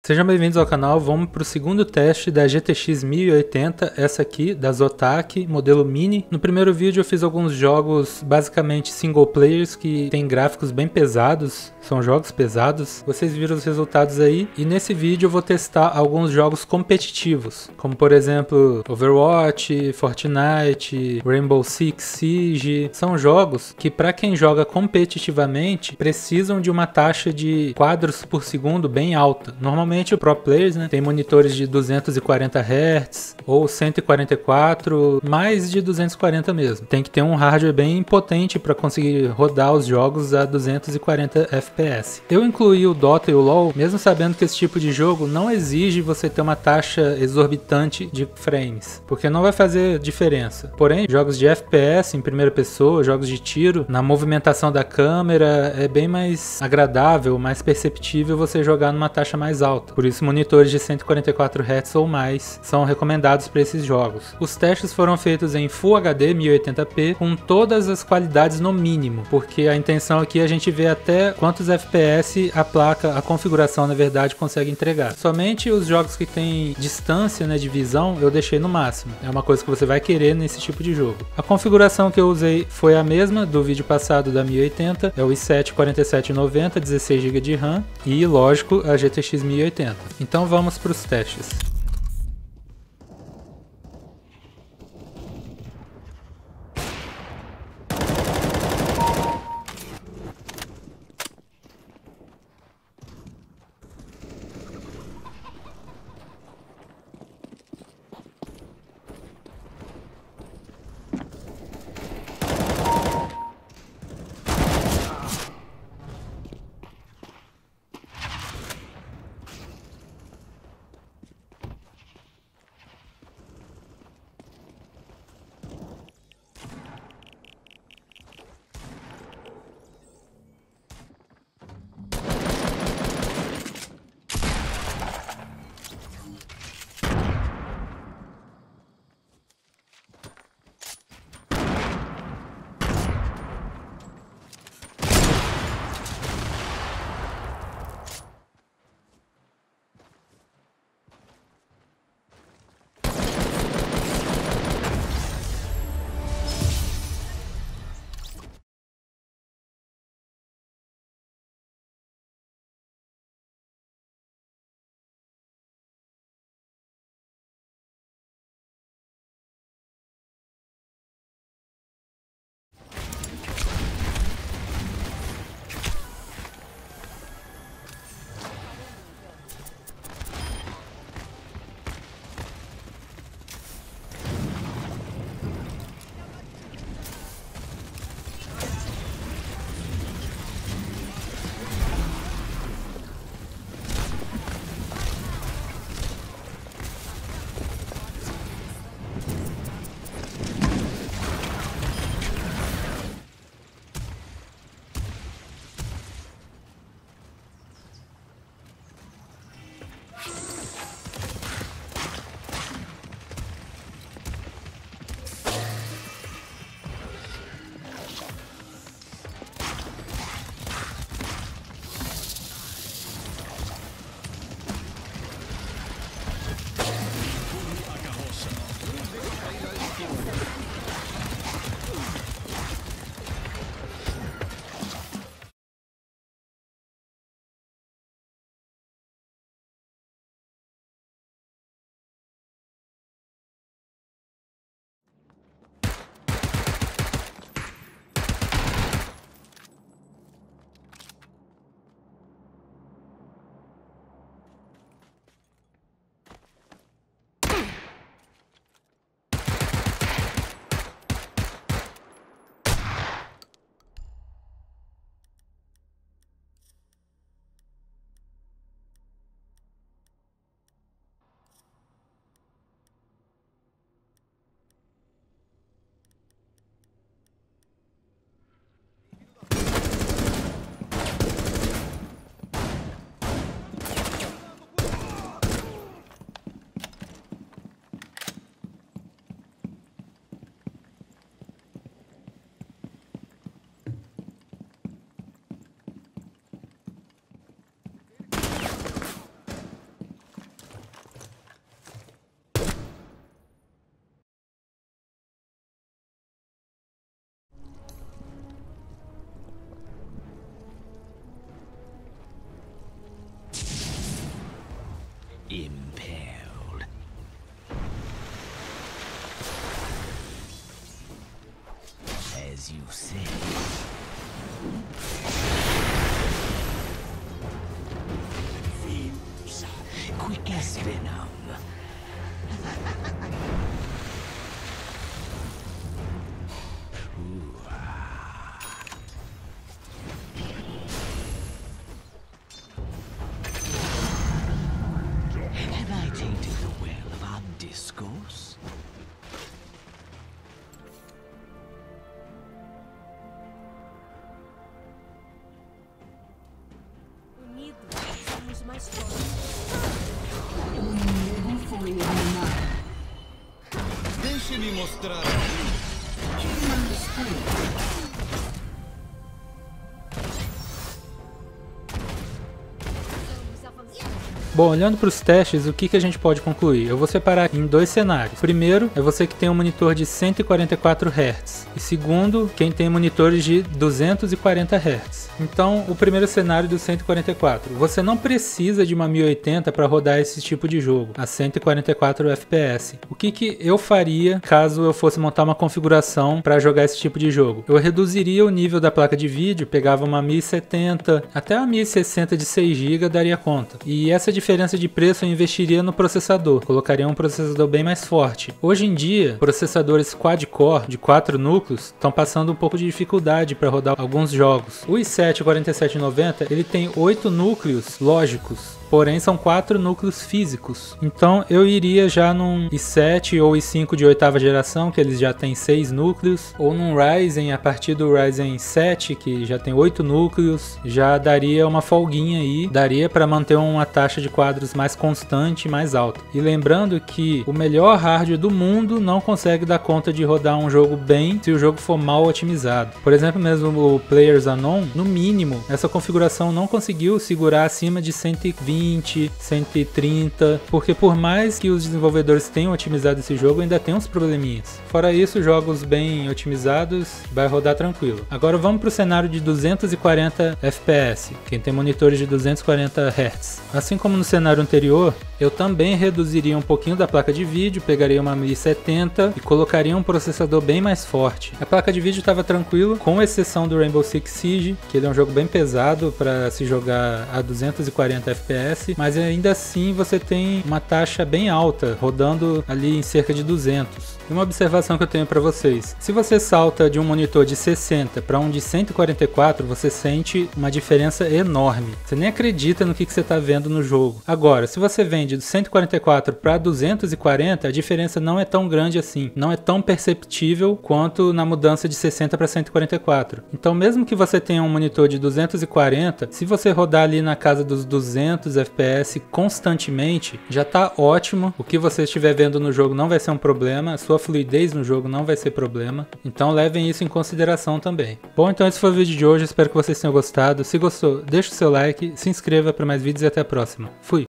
Sejam bem-vindos ao canal, vamos para o segundo teste da GTX 1080, essa aqui, da Zotac, modelo Mini. No primeiro vídeo eu fiz alguns jogos basicamente single players que tem gráficos bem pesados, são jogos pesados. Vocês viram os resultados aí, e nesse vídeo eu vou testar alguns jogos competitivos, como por exemplo Overwatch, Fortnite, Rainbow Six Siege. São jogos que para quem joga competitivamente precisam de uma taxa de quadros por segundo bem alta. Normalmente o pro players, né, tem monitores de 240 Hz ou 144, mais de 240 mesmo. Tem que ter um hardware bem potente para conseguir rodar os jogos a 240 FPS. Eu incluí o Dota e o LoL, mesmo sabendo que esse tipo de jogo não exige você ter uma taxa exorbitante de frames, porque não vai fazer diferença. Porém, jogos de FPS em primeira pessoa, jogos de tiro, na movimentação da câmera, é bem mais agradável, mais perceptível você jogar numa taxa mais alta. Por isso, monitores de 144 Hz ou mais são recomendados para esses jogos. Os testes foram feitos em Full HD 1080p com todas as qualidades no mínimo, porque a intenção aqui é a gente ver até quantos FPS a placa, a configuração na verdade consegue entregar. Somente os jogos que tem distância, né, de visão eu deixei no máximo. É uma coisa que você vai querer nesse tipo de jogo. A configuração que eu usei foi a mesma do vídeo passado da 1080, é o i7 4790, 16 GB de RAM e, lógico, a GTX 1080. Então vamos para os testes. Impaled. As you say. Quick as venom. Have I tainted the well of our discourse? Unidos somos mais fortes. Deixe-me mostrar. Vamos avançar. Bom, olhando para os testes, o que a gente pode concluir? Eu vou separar em dois cenários. Primeiro, é você que tem um monitor de 144 Hz. E segundo, quem tem monitores de 240 Hz. Então, o primeiro cenário do 144. Você não precisa de uma 1080 para rodar esse tipo de jogo, a 144 FPS. O que eu faria caso eu fosse montar uma configuração para jogar esse tipo de jogo? Eu reduziria o nível da placa de vídeo, pegava uma 1070, até uma 1060 de 6 GB daria conta. E essa diferença de preço eu investiria no processador, colocaria um processador bem mais forte. Hoje em dia, processadores quad-core de 4 núcleos estão passando um pouco de dificuldade para rodar alguns jogos. O i7 4790 ele tem 8 núcleos lógicos, porém são 4 núcleos físicos. Então eu iria já num i7 ou i5 de 8ª geração, que eles já têm 6 núcleos, ou num Ryzen a partir do Ryzen 7, que já tem 8 núcleos, já daria uma folguinha aí, daria para manter uma taxa de quadros mais constante e mais alta. E lembrando que o melhor hardware do mundo não consegue dar conta de rodar um jogo bem se o jogo for mal otimizado. Por exemplo, mesmo o PlayerUnknown, no mínimo, essa configuração não conseguiu segurar acima de 120, 130, porque por mais que os desenvolvedores tenham otimizado esse jogo, ainda tem uns probleminhas. Fora isso, jogos bem otimizados vai rodar tranquilo. Agora vamos para o cenário de 240 FPS, quem tem monitores de 240 Hz. Assim como no cenário anterior, eu também reduziria um pouquinho da placa de vídeo, pegaria uma 1070 e colocaria um processador bem mais forte. A placa de vídeo estava tranquila, com exceção do Rainbow Six Siege, que ele é um jogo bem pesado para se jogar a 240 FPS, mas ainda assim você tem uma taxa bem alta, rodando ali em cerca de 200. E uma observação que eu tenho para vocês: se você salta de um monitor de 60 para um de 144, você sente uma diferença enorme. Você nem acredita no que você está vendo no jogo. Agora, se você vem de 144 para 240, a diferença não é tão grande assim, não é tão perceptível quanto na mudança de 60 para 144. Então, mesmo que você tenha um monitor de 240, se você rodar ali na casa dos 200 FPS constantemente, já está ótimo. O que você estiver vendo no jogo não vai ser um problema, a sua fluidez no jogo não vai ser problema. Então, levem isso em consideração também. Bom, então esse foi o vídeo de hoje, espero que vocês tenham gostado. Se gostou, deixa o seu like, se inscreva para mais vídeos e até a próxima. Fui!